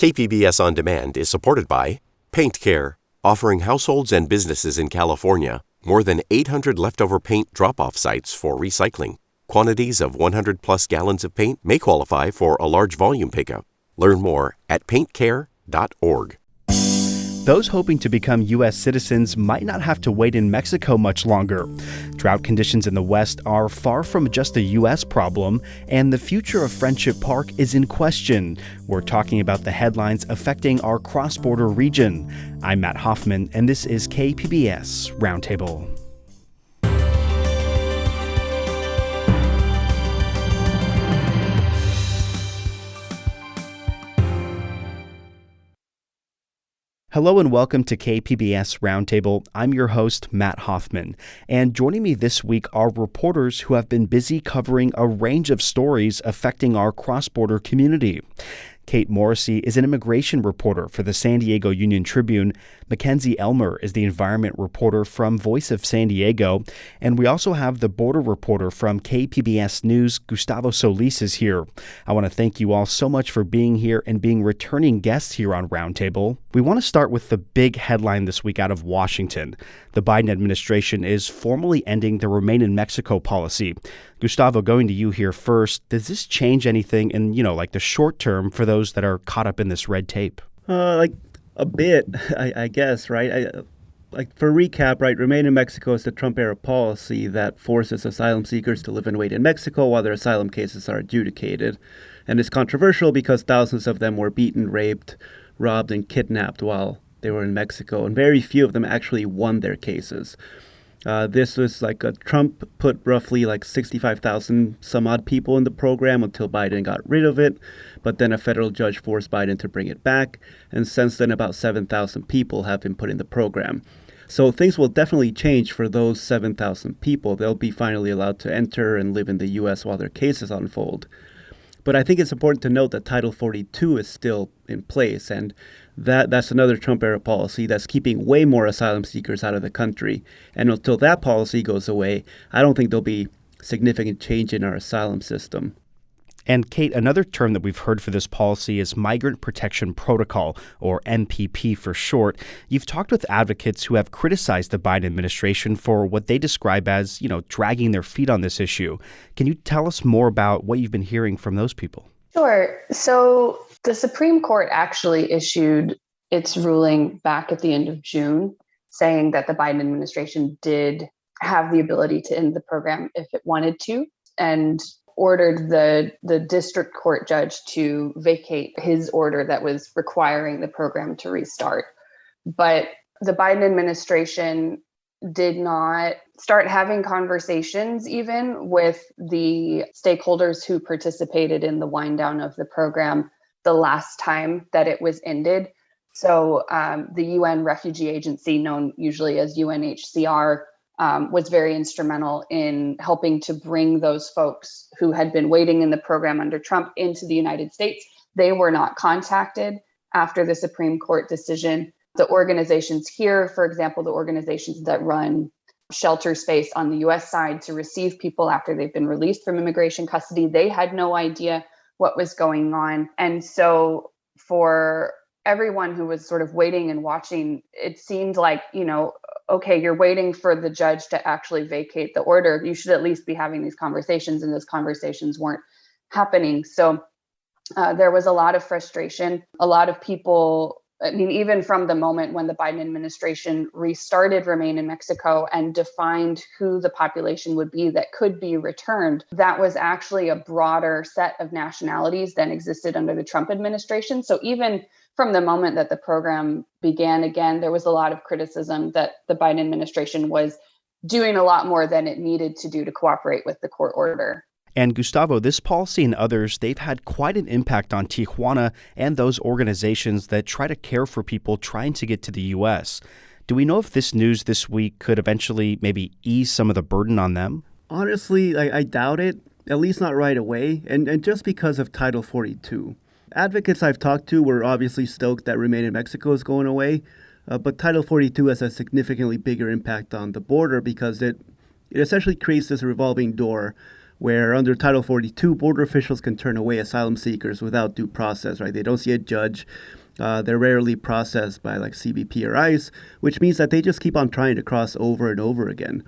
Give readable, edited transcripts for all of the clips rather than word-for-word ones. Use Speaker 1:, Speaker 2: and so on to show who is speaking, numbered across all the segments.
Speaker 1: KPBS On Demand is supported by Paint Care, offering households and businesses in California more than 800 leftover paint drop-off sites for recycling. Quantities of 100-plus gallons of paint may qualify for a large volume pickup. Learn more at paintcare.org.
Speaker 2: Those hoping to become U.S. citizens might not have to wait in Mexico much longer. Drought conditions in the West are far from just a U.S. problem, and the future of Friendship Park is in question. We're talking about the headlines affecting our cross-border region. I'm Matt Hoffman, and this is KPBS Roundtable. Hello and welcome to KPBS Roundtable. I'm your host, Matt Hoffman. And joining me this week are reporters who have been busy covering a range of stories affecting our cross-border community. Kate Morrissey is an immigration reporter for the San Diego Union Tribune. Mackenzie Elmer is the environment reporter from Voice of San Diego. And we also have the border reporter from KPBS News, Gustavo Solis, is here. I want to thank you all so much for being here and being returning guests here on Roundtable. We want to start with the big headline this week out of Washington. The Biden administration is formally ending the Remain in Mexico policy. Gustavo, going to you here first, does this change anything in, like the short term for those that are caught up in this red tape?
Speaker 3: Like a bit, I guess, right? For recap, right, Remain in Mexico is the Trump-era policy that forces asylum seekers to live and wait in Mexico while their asylum cases are adjudicated. And it's controversial because thousands of them were beaten, raped, robbed, and kidnapped while they were in Mexico, and very few of them actually won their cases. This was Trump put roughly 65,000 some odd people in the program until Biden got rid of it. But then a federal judge forced Biden to bring it back. And since then, about 7,000 people have been put in the program. So things will definitely change for those 7,000 people. They'll be finally allowed to enter and live in the U.S. while their cases unfold. But I think it's important to note that Title 42 is still in place, and that's another Trump-era policy that's keeping way more asylum seekers out of the country. And until that policy goes away, I don't think there'll be significant change in our asylum system.
Speaker 2: And Kate, another term that we've heard for this policy is Migrant Protection Protocol, or MPP for short. You've talked with advocates who have criticized the Biden administration for what they describe as, dragging their feet on this issue. Can you tell us more about what you've been hearing from those people?
Speaker 4: Sure. So the Supreme Court actually issued its ruling back at the end of June, saying that the Biden administration did have the ability to end the program if it wanted to, and ordered the district court judge to vacate his order that was requiring the program to restart. But the Biden administration did not start having conversations even with the stakeholders who participated in the wind down of the program the last time that it was ended. So the UN Refugee Agency, known usually as UNHCR, was very instrumental in helping to bring those folks who had been waiting in the program under Trump into the United States. They were not contacted after the Supreme Court decision. The organizations here, for example, the organizations that run shelter space on the U.S. side to receive people after they've been released from immigration custody, they had no idea what was going on. And so for everyone who was sort of waiting and watching, it seemed like, okay, you're waiting for the judge to actually vacate the order. You should at least be having these conversations, and those conversations weren't happening. So there was a lot of frustration. A lot of people, even from the moment when the Biden administration restarted Remain in Mexico and defined who the population would be that could be returned, that was actually a broader set of nationalities than existed under the Trump administration. So even from the moment that the program began again, there was a lot of criticism that the Biden administration was doing a lot more than it needed to do to cooperate with the court order.
Speaker 2: And Gustavo, this policy and others, they've had quite an impact on Tijuana and those organizations that try to care for people trying to get to the U.S. Do we know if this news this week could eventually maybe ease some of the burden on them?
Speaker 3: Honestly, I doubt it, at least not right away, and just because of Title 42. Advocates I've talked to were obviously stoked that Remain in Mexico is going away, but Title 42 has a significantly bigger impact on the border because it essentially creates this revolving door where under Title 42, border officials can turn away asylum seekers without due process, right? They don't see a judge. They're rarely processed by like CBP or ICE, which means that they just keep on trying to cross over and over again.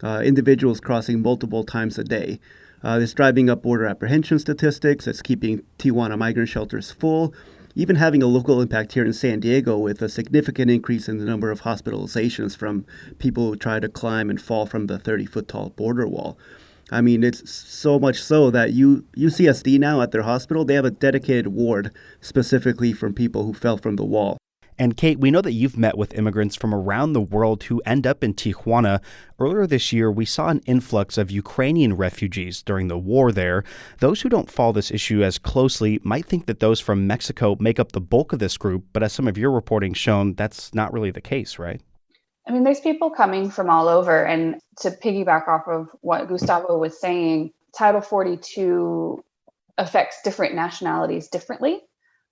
Speaker 3: Individuals crossing multiple times a day. It's driving up border apprehension statistics. It's keeping Tijuana migrant shelters full, even having a local impact here in San Diego with a significant increase in the number of hospitalizations from people who try to climb and fall from the 30-foot tall border wall. I mean, it's so much so that UCSD now at their hospital, they have a dedicated ward specifically for people who fell from the wall.
Speaker 2: And Kate, we know that you've met with immigrants from around the world who end up in Tijuana. Earlier this year, we saw an influx of Ukrainian refugees during the war there. Those who don't follow this issue as closely might think that those from Mexico make up the bulk of this group, but as some of your reporting shown, that's not really the case, right?
Speaker 4: I mean, there's people coming from all over. And to piggyback off of what Gustavo was saying, Title 42 affects different nationalities differently.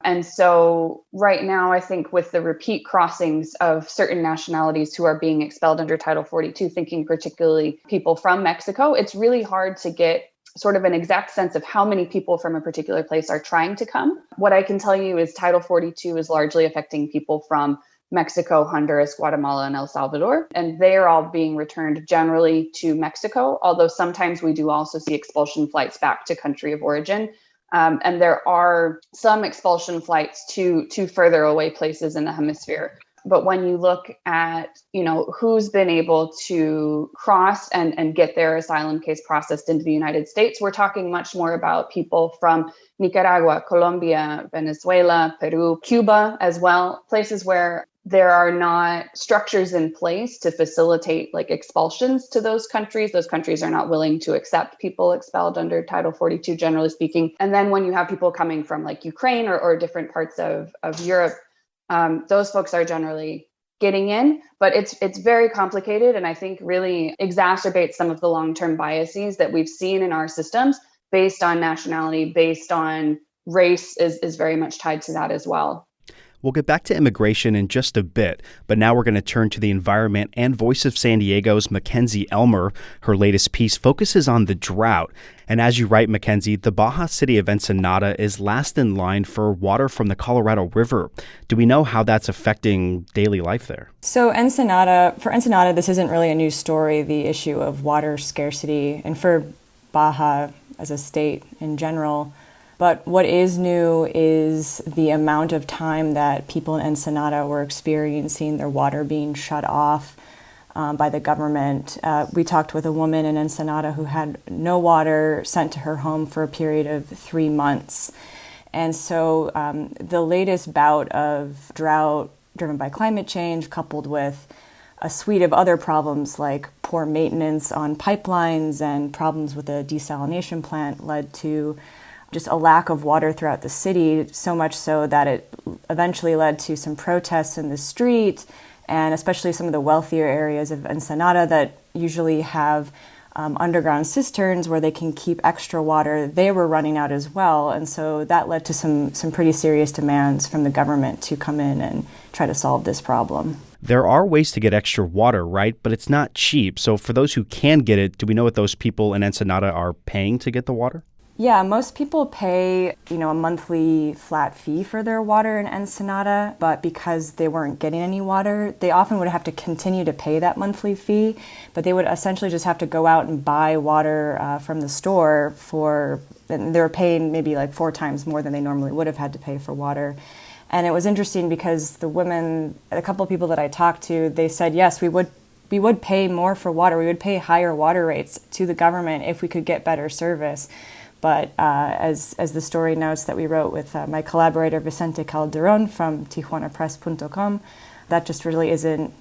Speaker 4: And so right now, I think with the repeat crossings of certain nationalities who are being expelled under Title 42, thinking particularly people from Mexico, it's really hard to get sort of an exact sense of how many people from a particular place are trying to come. What I can tell you is Title 42 is largely affecting people from Mexico, Honduras, Guatemala, and El Salvador. And they are all being returned generally to Mexico, although sometimes we do also see expulsion flights back to country of origin. And there are some expulsion flights to further away places in the hemisphere. But when you look at, who's been able to cross and get their asylum case processed into the United States, we're talking much more about people from Nicaragua, Colombia, Venezuela, Peru, Cuba as well, places where there are not structures in place to facilitate like expulsions to those countries. Those countries are not willing to accept people expelled under Title 42, generally speaking. And then when you have people coming from like Ukraine or different parts of Europe, those folks are generally getting in, but it's very complicated. And I think really exacerbates some of the long-term biases that we've seen in our systems based on nationality, based on race is very much tied to that as well.
Speaker 2: We'll get back to immigration in just a bit, but now we're going to turn to the environment and Voice of San Diego's Mackenzie Elmer. Her latest piece focuses on the drought. And as you write, Mackenzie, the Baja city of Ensenada is last in line for water from the Colorado River. Do we know how that's affecting daily life there?
Speaker 5: So for Ensenada, this isn't really a new story, the issue of water scarcity, and for Baja as a state in general. But what is new is the amount of time that people in Ensenada were experiencing their water being shut off by the government. We talked with a woman in Ensenada who had no water sent to her home for a period of 3 months. And so the latest bout of drought driven by climate change, coupled with a suite of other problems like poor maintenance on pipelines and problems with a desalination plant, led to just a lack of water throughout the city, so much so that it eventually led to some protests in the street, and especially some of the wealthier areas of Ensenada that usually have underground cisterns where they can keep extra water. They were running out as well, and so that led to some pretty serious demands from the government to come in and try to solve this problem.
Speaker 2: There are ways to get extra water, right? But it's not cheap. So for those who can get it, do we know what those people in Ensenada are paying to get the water?
Speaker 5: Yeah, most people pay, a monthly flat fee for their water in Ensenada, but because they weren't getting any water, they often would have to continue to pay that monthly fee, but they would essentially just have to go out and buy water from the store and they were paying maybe like 4 times more than they normally would have had to pay for water. And it was interesting because the women, a couple of people that I talked to, they said, yes, we would pay more for water. We would pay higher water rates to the government if we could get better service. But as the story notes that we wrote with my collaborator Vicente Calderon from TijuanaPress.com, that just really isn't,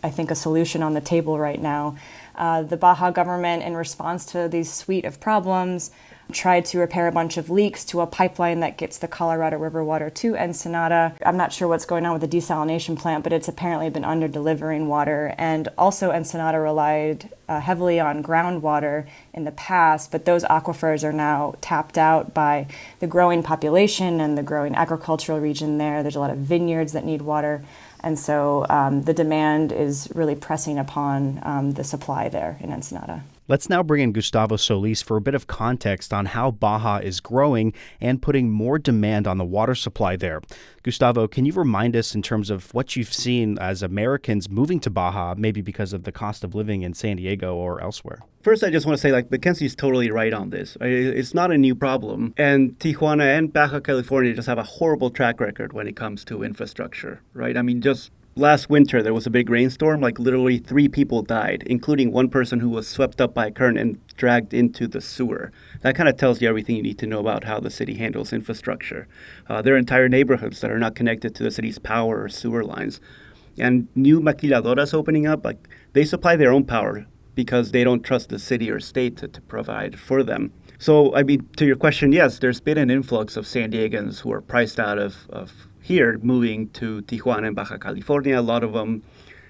Speaker 5: I think, a solution on the table right now. The Baja government, in response to these suite of problems, tried to repair a bunch of leaks to a pipeline that gets the Colorado River water to Ensenada. I'm not sure what's going on with the desalination plant, but it's apparently been under-delivering water. And also Ensenada relied heavily on groundwater in the past, but those aquifers are now tapped out by the growing population and the growing agricultural region there. There's a lot of vineyards that need water. And so the demand is really pressing upon the supply there in Ensenada.
Speaker 2: Let's now bring in Gustavo Solis for a bit of context on how Baja is growing and putting more demand on the water supply there. Gustavo, can you remind us in terms of what you've seen as Americans moving to Baja, maybe because of the cost of living in San Diego or elsewhere?
Speaker 3: First, I just want to say, Mackenzie's totally right on this. It's not a new problem. And Tijuana and Baja California just have a horrible track record when it comes to infrastructure, right? I mean, just last winter, there was a big rainstorm, literally 3 people died, including one person who was swept up by a current and dragged into the sewer. That kind of tells you everything you need to know about how the city handles infrastructure. There are entire neighborhoods that are not connected to the city's power or sewer lines. And new maquiladoras opening up, they supply their own power because they don't trust the city or state to provide for them. So, I mean, to your question, yes, there's been an influx of San Diegans who are priced out of here, moving to Tijuana and Baja California. A lot of them,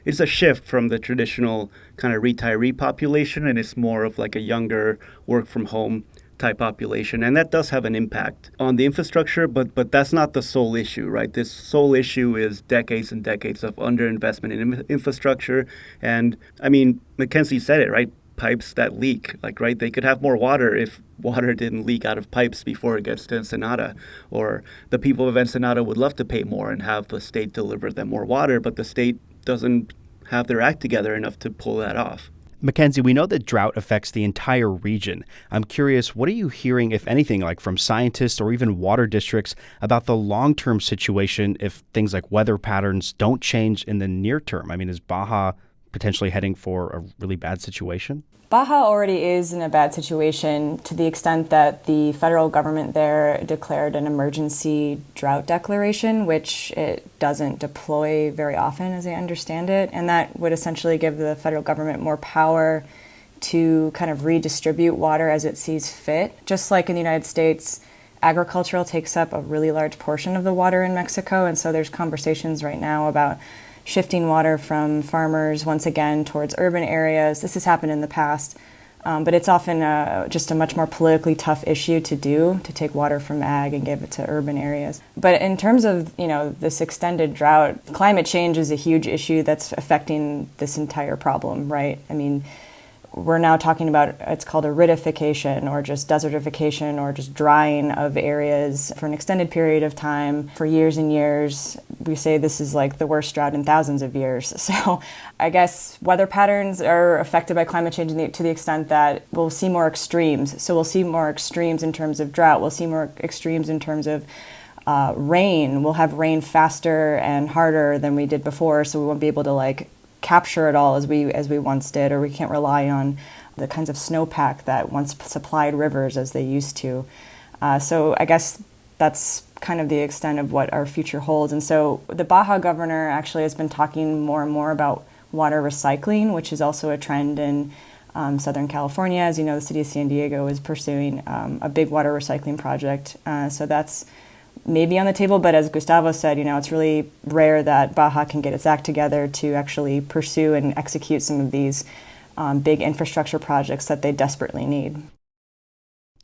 Speaker 3: it's a shift from the traditional kind of retiree population, and it's more of a younger work from home type population. And that does have an impact on the infrastructure, but that's not the sole issue, right? This sole issue is decades and decades of underinvestment in infrastructure. And I mean, Mackenzie said it, right? Pipes that leak, right? They could have more water if water didn't leak out of pipes before it gets to Ensenada. Or the people of Ensenada would love to pay more and have the state deliver them more water, but the state doesn't have their act together enough to pull that off.
Speaker 2: Mackenzie, we know that drought affects the entire region. I'm curious, what are you hearing, if anything, from scientists or even water districts about the long-term situation if things like weather patterns don't change in the near term? I mean, is Baja potentially heading for a really bad situation?
Speaker 5: Baja already is in a bad situation to the extent that the federal government there declared an emergency drought declaration, which it doesn't deploy very often, as I understand it. And that would essentially give the federal government more power to kind of redistribute water as it sees fit. Just like in the United States, agricultural takes up a really large portion of the water in Mexico. And so there's conversations right now about shifting water from farmers once again towards urban areas. This has happened in the past, but it's often just a much more politically tough issue to do, to take water from ag and give it to urban areas. But in terms of this extended drought, climate change is a huge issue that's affecting this entire problem, right? I mean, we're now talking about, it's called aridification or just desertification or just drying of areas for an extended period of time for years and years. We say this is the worst drought in thousands of years. So I guess weather patterns are affected by climate change to the extent that we'll see more extremes. So we'll see more extremes in terms of drought. We'll see more extremes in terms of rain. We'll have rain faster and harder than we did before, so we won't be able to capture it all as we once did, or we can't rely on the kinds of snowpack that once supplied rivers as they used to. So I guess that's kind of the extent of what our future holds. And so the Baja governor actually has been talking more and more about water recycling, which is also a trend in Southern California. As you know, the city of San Diego is pursuing a big water recycling project. So that's maybe on the table, but as Gustavo said, it's really rare that Baja can get its act together to actually pursue and execute some of these big infrastructure projects that they desperately need.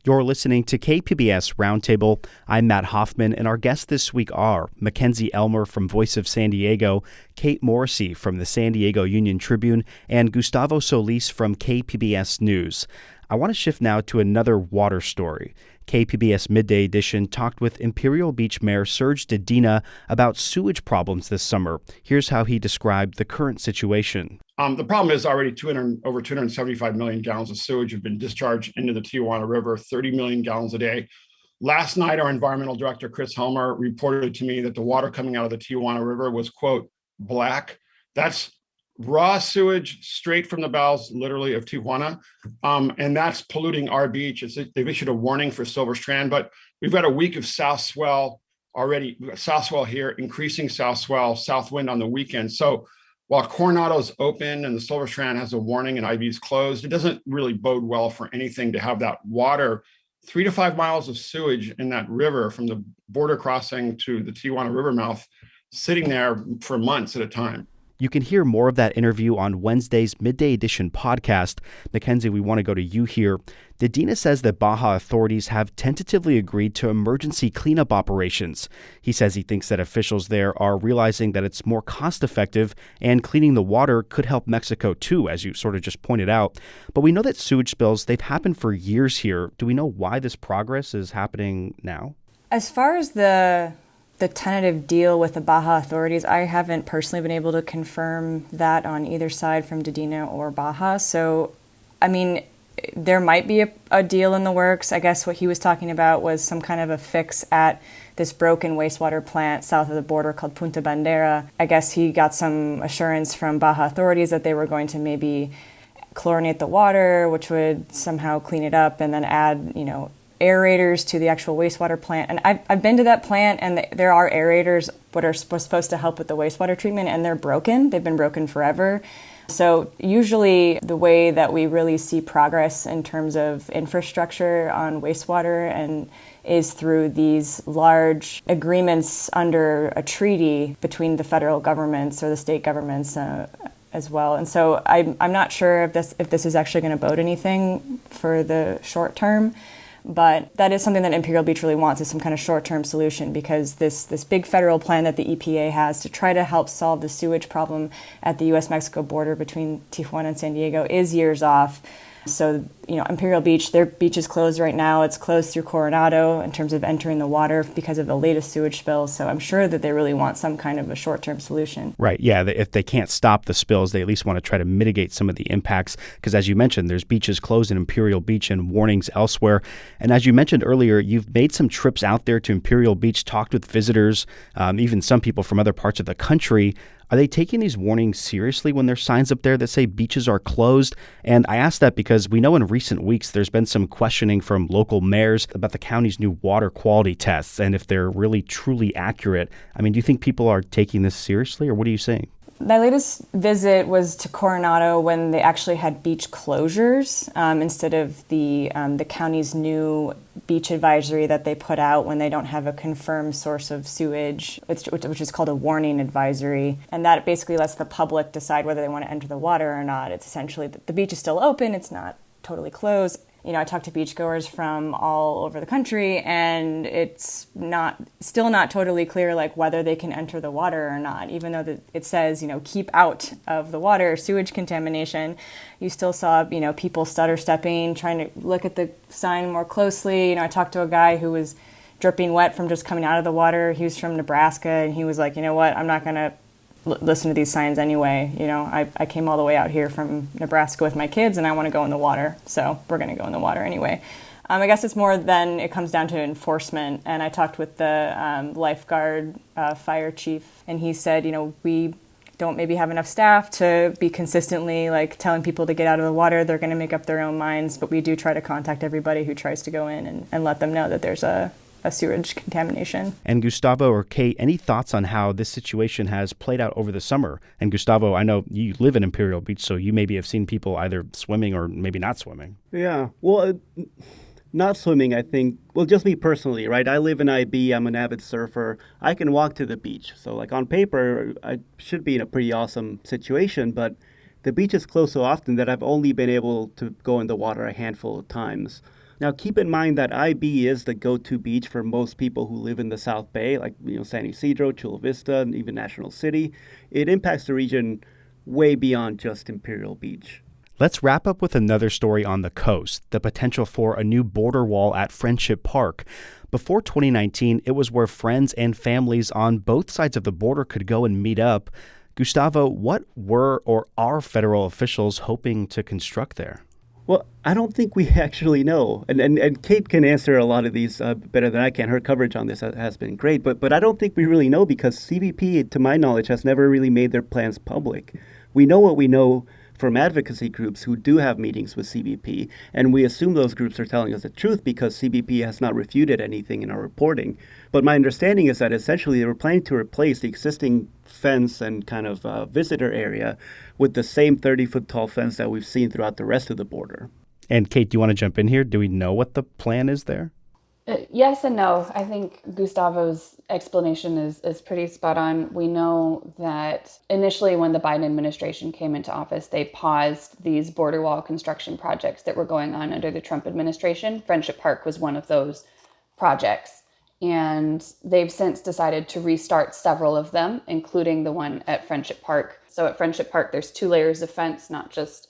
Speaker 2: You're listening to KPBS Roundtable. I'm Matt Hoffman, and our guests this week are Mackenzie Elmer from Voice of San Diego, Kate Morrissey from the San Diego Union-Tribune, and Gustavo Solis from KPBS News. I want to shift now to another water story. KPBS Midday Edition talked with Imperial Beach Mayor Serge Dedina about sewage problems this summer. Here's how he described the current situation.
Speaker 6: The problem is already over 275 million gallons of sewage have been discharged into the Tijuana River, 30 million gallons a day. Last night, our environmental director, Chris Helmer, reported to me that the water coming out of the Tijuana River was, quote, black. That's raw sewage straight from the bowels, literally, of Tijuana. And that's polluting our beach. They've issued a warning for Silver Strand, but we've got a week of south swell already. We've got south swell here, increasing south swell, south wind on the weekend. So while Coronado's open and the Silver Strand has a warning and IV's closed, it doesn't really bode well for anything to have that water, 3 to 5 miles of sewage in that river from the border crossing to the Tijuana River mouth, sitting there for months at a time.
Speaker 2: You can hear more of that interview on Wednesday's Midday Edition podcast. Mackenzie, we want to go to you here. Dedina says that Baja authorities have tentatively agreed to emergency cleanup operations. He says he thinks that officials there are realizing that it's more cost-effective and cleaning the water could help Mexico too, as you sort of just pointed out. But we know that sewage spills, they've happened for years here. Do we know why this progress is happening now?
Speaker 5: As far as the tentative deal with the Baja authorities, I haven't personally been able to confirm that on either side from Dedina or Baja. So, I mean, there might be a deal in the works. I guess what he was talking about was some kind of a fix at this broken wastewater plant south of the border called Punta Bandera. I guess he got some assurance from Baja authorities that they were going to maybe chlorinate the water, which would somehow clean it up, and then add, aerators to the actual wastewater plant. And I've been to that plant, and there are aerators that are supposed to help with the wastewater treatment, and they're broken. They've been broken forever. So usually the way that we really see progress in terms of infrastructure on wastewater and is through these large agreements under a treaty between the federal governments or the state governments as well. And so I'm not sure if this is actually going to bode anything for the short term. But that is something that Imperial Beach really wants, is some kind of short-term solution, because this big federal plan that the EPA has to try to help solve the sewage problem at the U.S.-Mexico border between Tijuana and San Diego is years off. So, Imperial Beach, their beach is closed right now. It's closed through Coronado in terms of entering the water because of the latest sewage spill. So I'm sure that they really want some kind of a short-term solution.
Speaker 2: Right. Yeah. If they can't stop the spills, they at least want to try to mitigate some of the impacts. Because as you mentioned, there's beaches closed in Imperial Beach and warnings elsewhere. And as you mentioned earlier, you've made some trips out there to Imperial Beach, talked with visitors, even some people from other parts of the country. Are they taking these warnings seriously when there's signs up there that say beaches are closed? And I ask that because we know in recent weeks there's been some questioning from local mayors about the county's new water quality tests and if they're really truly accurate. I mean, do you think people are taking this seriously, or what are you saying?
Speaker 5: My latest visit was to Coronado when they actually had beach closures instead of the county's new beach advisory that they put out when they don't have a confirmed source of sewage, which is called a warning advisory. And that basically lets the public decide whether they want to enter the water or not. It's essentially the beach is still open. It's not totally closed. I talked to beachgoers from all over the country, and it's still not totally clear whether they can enter the water or not. Even though it says keep out of the water, sewage contamination, you still saw people stutter stepping, trying to look at the sign more closely. I talked to a guy who was dripping wet from just coming out of the water. He was from Nebraska, and he was like, you know what, I'm not gonna listen to these signs anyway. I came all the way out here from Nebraska with my kids, and I want to go in the water, so we're going to go in the water anyway. I guess it's more than it comes down to enforcement. And I talked with the lifeguard fire chief, and he said, we don't maybe have enough staff to be consistently telling people to get out of the water. They're going to make up their own minds, but we do try to contact everybody who tries to go in and let them know that there's a sewage contamination.
Speaker 2: And Gustavo or Kate, any thoughts on how this situation has played out over the summer? And Gustavo, I know you live in Imperial Beach, so you maybe have seen people either swimming or maybe not swimming.
Speaker 3: Yeah, well, not swimming, I think. Well, just me personally, right? I live in IB. I'm an avid surfer. I can walk to the beach. So on paper, I should be in a pretty awesome situation, but the beach is closed so often that I've only been able to go in the water a handful of times. Now, keep in mind that IB is the go-to beach for most people who live in the South Bay, San Ysidro, Chula Vista, and even National City. It impacts the region way beyond just Imperial Beach.
Speaker 2: Let's wrap up with another story on the coast, the potential for a new border wall at Friendship Park. Before 2019, it was where friends and families on both sides of the border could go and meet up. Gustavo, what were or are federal officials hoping to construct there?
Speaker 3: Well, I don't think we actually know. And Kate can answer a lot of these better than I can. Her coverage on this has been great. But I don't think we really know because CBP, to my knowledge, has never really made their plans public. We know what we know from advocacy groups who do have meetings with CBP, and we assume those groups are telling us the truth because CBP has not refuted anything in our reporting. But my understanding is that essentially they were planning to replace the existing fence and kind of visitor area with the same 30-foot tall fence that we've seen throughout the rest of the border.
Speaker 2: And Kate, do you want to jump in here? Do we know what the plan is there?
Speaker 4: Yes and no. I think Gustavo's explanation is pretty spot on. We know that initially when the Biden administration came into office, they paused these border wall construction projects that were going on under the Trump administration. Friendship Park was one of those projects. And they've since decided to restart several of them, including the one at Friendship Park. So at Friendship Park, there's 2 layers of fence, not just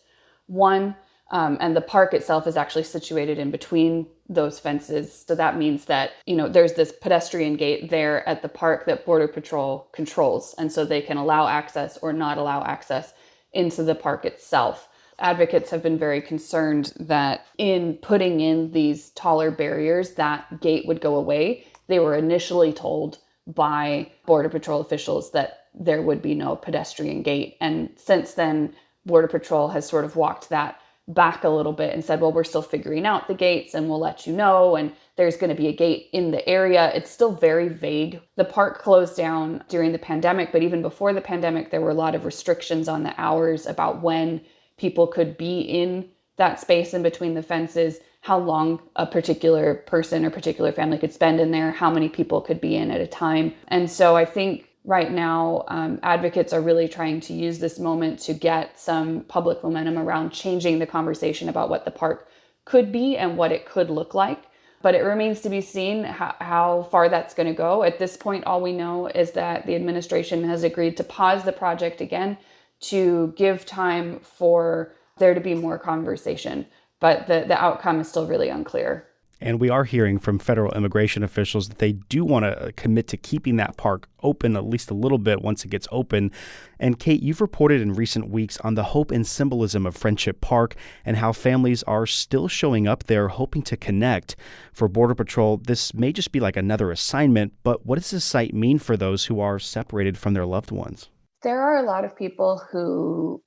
Speaker 4: one. And the park itself is actually situated in between those fences. So that means that, there's this pedestrian gate there at the park that Border Patrol controls. And so they can allow access or not allow access into the park itself. Advocates have been very concerned that in putting in these taller barriers, that gate would go away. They were initially told by Border Patrol officials that there would be no pedestrian gate. And since then, Border Patrol has sort of walked that back a little bit and said, well, we're still figuring out the gates and we'll let you know. And there's going to be a gate in the area. It's still very vague. The park closed down during the pandemic, but even before the pandemic, there were a lot of restrictions on the hours about when people could be in that space in between the fences, how long a particular person or particular family could spend in there, how many people could be in at a time. And so I think right now, advocates are really trying to use this moment to get some public momentum around changing the conversation about what the park could be and what it could look like. But it remains to be seen how far that's going to go. At this point, all we know is that the administration has agreed to pause the project again to give time for there to be more conversation. But the outcome is still really unclear.
Speaker 2: And we are hearing from federal immigration officials that they do want to commit to keeping that park open at least a little bit once it gets open. And Kate, you've reported in recent weeks on the hope and symbolism of Friendship Park and how families are still showing up there hoping to connect. For Border Patrol, this may just be like another assignment, but what does this site mean for those who are separated from their loved ones?
Speaker 4: There are a lot of people who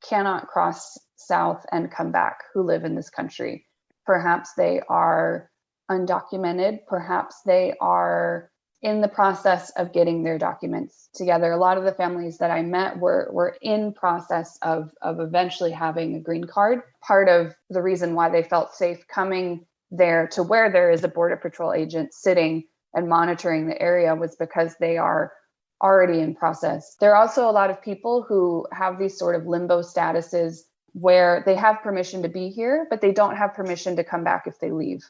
Speaker 4: cannot cross south and come back who live in this country. Perhaps they are undocumented. Perhaps they are in the process of getting their documents together. A lot of the families that I met were in process of eventually having a green card. Part of the reason why they felt safe coming there to where there is a Border Patrol agent sitting and monitoring the area was because they are already in process. There are also a lot of people who have these sort of limbo statuses where they have permission to be here, but they don't have permission to come back if they leave.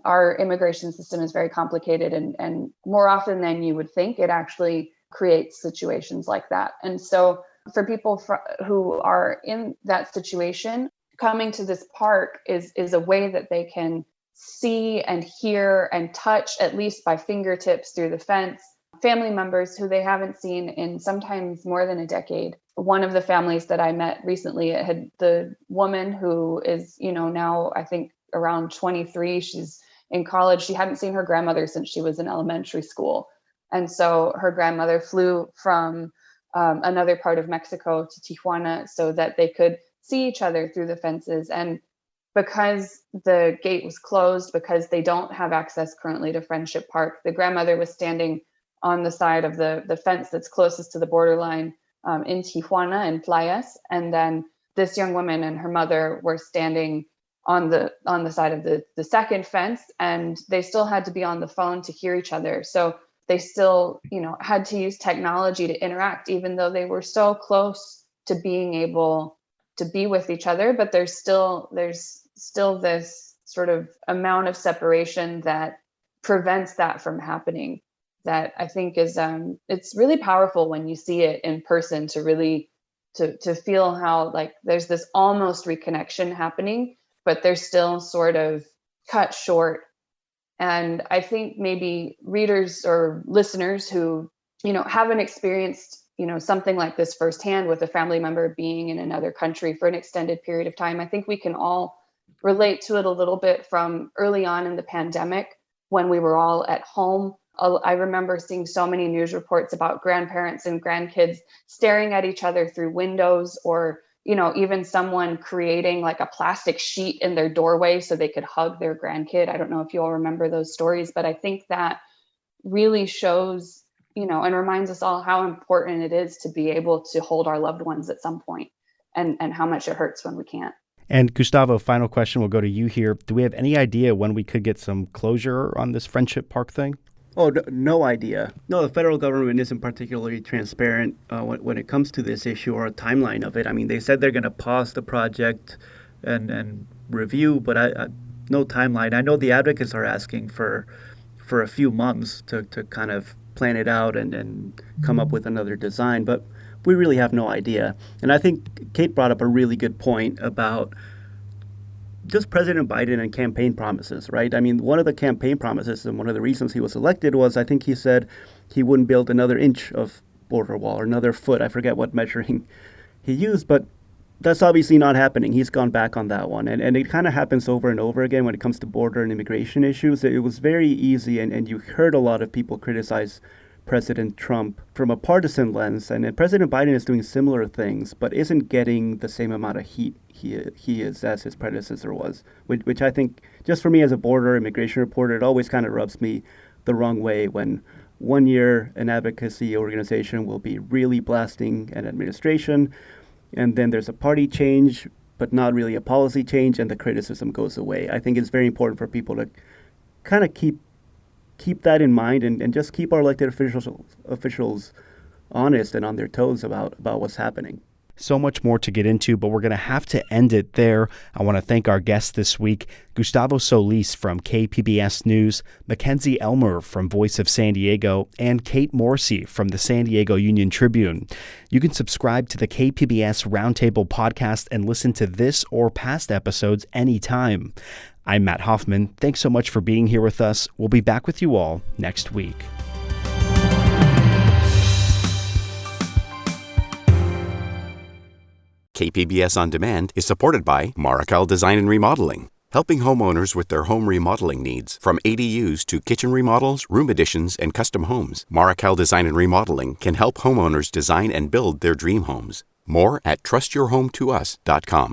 Speaker 4: Our immigration system is very complicated, and more often than you would think, it actually creates situations like that. And so for people who are in that situation, coming to this park is a way that they can see and hear and touch, at least by fingertips through the fence, family members who they haven't seen in sometimes more than a decade. One of the families that I met recently, it had the woman who is, now I think around 23, she's in college. She hadn't seen her grandmother since she was in elementary school. And so her grandmother flew from another part of Mexico to Tijuana so that they could see each other through the fences. And because the gate was closed, because they don't have access currently to Friendship Park, the grandmother was standing on the side of the fence that's closest to the borderline in Tijuana and Playas. And then this young woman and her mother were standing on the side of the second fence, and they still had to be on the phone to hear each other. So they still, had to use technology to interact, even though they were so close to being able to be with each other. But there's still this sort of amount of separation that prevents that from happening. That I think is it's really powerful when you see it in person to really to feel how like there's this almost reconnection happening, but they're still sort of cut short. And I think maybe readers or listeners who haven't experienced something like this firsthand with a family member being in another country for an extended period of time, I think we can all relate to it a little bit from early on in the pandemic when we were all at home. I remember seeing so many news reports about grandparents and grandkids staring at each other through windows, or, even someone creating like a plastic sheet in their doorway so they could hug their grandkid. I don't know if you all remember those stories, but I think that really shows, and reminds us all how important it is to be able to hold our loved ones at some point, and how much it hurts when we can't.
Speaker 2: And Gustavo, final question will go to you here. Do we have any idea when we could get some closure on this Friendship Park thing?
Speaker 3: Oh, no idea. No, the federal government isn't particularly transparent when it comes to this issue or a timeline of it. I mean, they said they're going to pause the project and review, but no timeline. I know the advocates are asking for a few months to kind of plan it out and come up with another design, but we really have no idea. And I think Kate brought up a really good point about just President Biden and campaign promises, right? I mean, one of the campaign promises and one of the reasons he was elected was I think he said he wouldn't build another inch of border wall or another foot. I forget what measuring he used, but that's obviously not happening. He's gone back on that one. And it kind of happens over and over again when it comes to border and immigration issues. It was very easy, and you heard a lot of people criticize President Trump from a partisan lens, and President Biden is doing similar things, but isn't getting the same amount of heat he is as his predecessor was, which I think, just for me as a border immigration reporter, it always kind of rubs me the wrong way when one year an advocacy organization will be really blasting an administration, and then there's a party change, but not really a policy change, and the criticism goes away. I think it's very important for people to kind of keep that in mind and just keep our elected officials honest and on their toes about what's happening.
Speaker 2: So much more to get into, but we're going to have to end it there. I want to thank our guests this week, Gustavo Solis from KPBS News, Mackenzie Elmer from Voice of San Diego, and Kate Morrissey from the San Diego Union Tribune. You can subscribe to the KPBS Roundtable podcast and listen to this or past episodes anytime. I'm Matt Hoffman. Thanks so much for being here with us. We'll be back with you all next week.
Speaker 1: KPBS On Demand is supported by Marrocel Design and Remodeling, helping homeowners with their home remodeling needs. From ADUs to kitchen remodels, room additions, and custom homes, Marrocel Design and Remodeling can help homeowners design and build their dream homes. More at trustyourhometous.com.